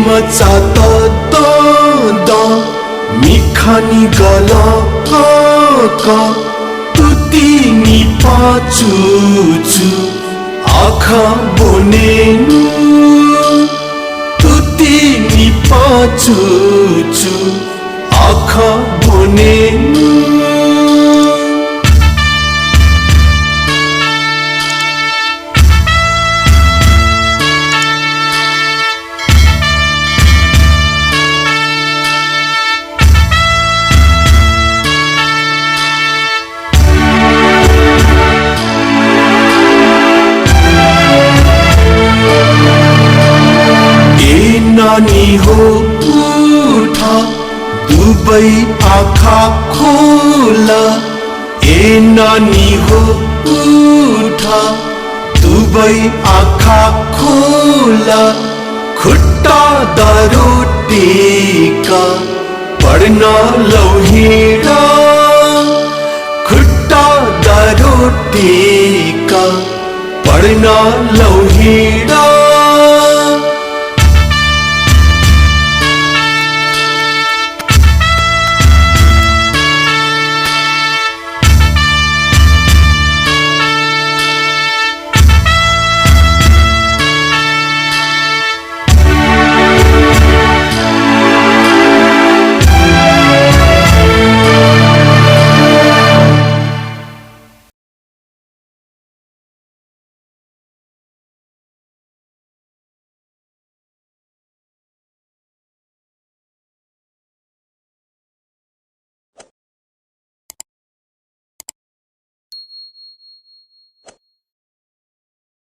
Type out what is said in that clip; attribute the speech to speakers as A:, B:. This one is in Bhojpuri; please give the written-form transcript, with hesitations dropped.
A: मचाता दा मिखानी गला का तुती नि पाचुचु आखा बोनेनु तुती नि पाचुचु आखा बोनेनु नानी हो उठा दुबै आँखा खोला ए नानी हो उठा दुबै आँखा खोला खुट्टा दारू टेका पढ्न लौहिडा खुट्टा दारू टेका पढ्न लौहिडा